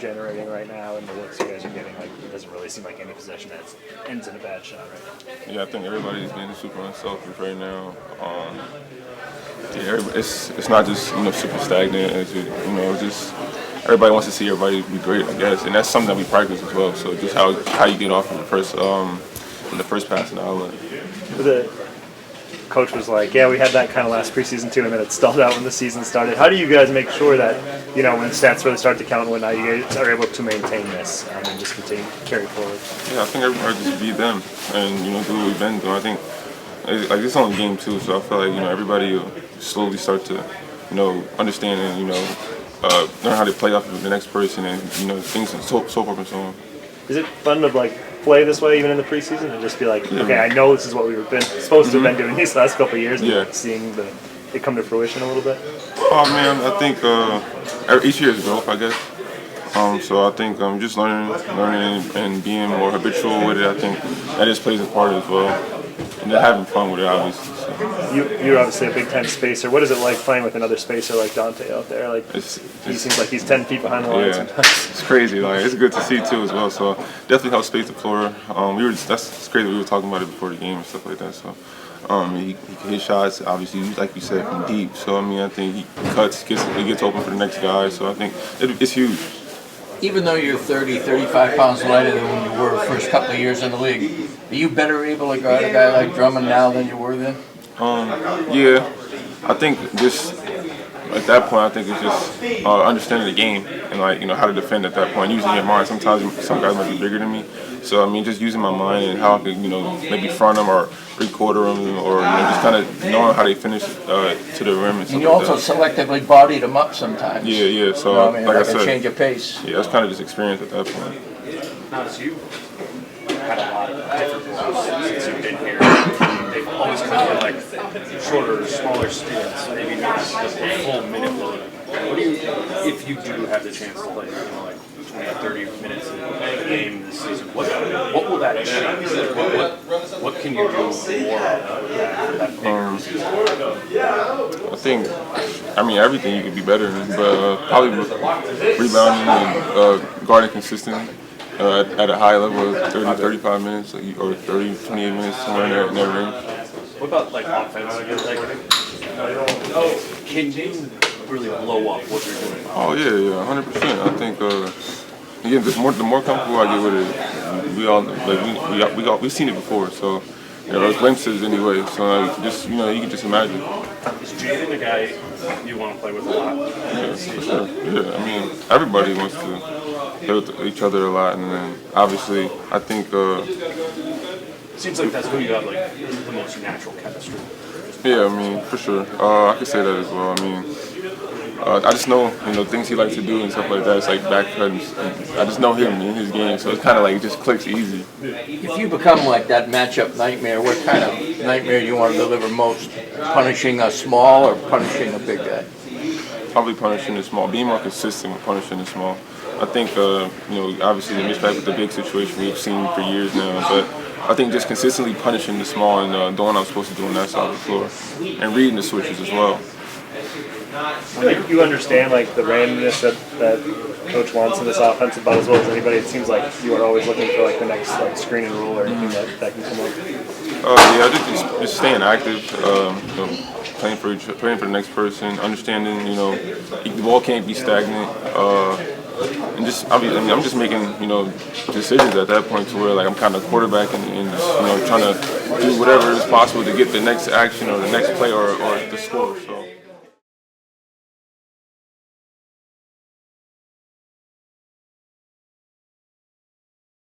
generating right now and the looks you guys are getting, like, it doesn't really seem like any possession that ends in a bad shot right now. Yeah, I think everybody's getting super unselfish right now. Yeah, it's not just super stagnant. It's just everybody wants to see everybody be great, I guess, and that's something that we practice as well. So just how you get off in the first pass and outlet. The coach was like, "Yeah, we had that kind of last preseason too, and then it stalled out when the season started." How do you guys make sure that when stats really start to count, when you guys are able to maintain this and just continue to carry forward? Yeah, I think everybody just be them and do what we've been doing. I think like it's only game 2, so I feel like everybody will slowly start to understand and learn how to play off of the next person and things and so forth and so on. Is it fun to play this way even in the preseason and just be like, okay, I know this is what we've been supposed to have been doing these last couple of years, and seeing it come to fruition a little bit? Oh man, I think each year is growth, I guess. So I think just learning and being more habitual with it, I think that just plays a part as well. And then having fun with it, obviously. So. You're obviously a big-time spacer. What is it like playing with another spacer like Dante out there? He seems like he's 10 feet behind the line sometimes. It's crazy. It's good to see too as well. So definitely helps space the floor. That's crazy. We were talking about it before the game and stuff like that. So he can hit shots, obviously, like you said, from deep. So I think he cuts, he gets open for the next guy. So I think it's huge. Even though you're 30, 35 pounds lighter than when you were the first couple of years in the league, are you better able to guard a guy like Drummond now than you were then? Yeah, I think just at that point, I think it's just understanding the game and how to defend at that point. Using your mind. Sometimes some guys might be bigger than me, so just using my mind and how I could maybe front them or three-quarter them or just kind of knowing how they finish to the rim and stuff. And you also selectively bodied them up sometimes. Yeah. So like I said, change of pace. Yeah, that's kind of just experience at that point. As you had a lot of different roles since you've been here, they've always kind of shorter, smaller stints, maybe not the full minute load. What do you, if you do have the chance to play, 20 or 30 minutes in a game this season, what will that change? What can you do more of that bigger season? I think, everything you could be better in, but probably rebounding and guarding consistently. At a high level of 30, 35 minutes or 30, 28 minutes, somewhere in that range. What about offense? Can you really blow up what you're doing? Oh yeah, 100%. I think again, the more comfortable I get with it, we've seen it before, so glimpses anyway. So you can just imagine. Is Jaden the guy you want to play with a lot? Yeah, for sure. Yeah, everybody wants to play with each other a lot, and then obviously I think. Seems like that's who you have the most natural chemistry. Yeah, for sure. I could say that as well. I just know things he likes to do and stuff like that. It's like back cuts. I just know him in his game, so it's kind of it just clicks easy. If you become like that matchup nightmare, what kind of nightmare do you want to deliver most? Punishing a small or punishing a big guy? Probably punishing the small. Being more consistent with punishing the small. I think obviously the mismatch with the big situation we've seen for years now, but I think just consistently punishing the small and doing what I'm supposed to do on that side of the floor, and reading the switches as well. You understand the randomness that Coach wants in this offense about as well as anybody. It seems like you are always looking for the next screen and roll or anything that can come up. Yeah, just staying active, playing for the next person, understanding the ball can't be stagnant, and I'm just making decisions at that point to where I'm kind of quarterbacking and just trying to do whatever is possible to get the next action or the next play or the score. So.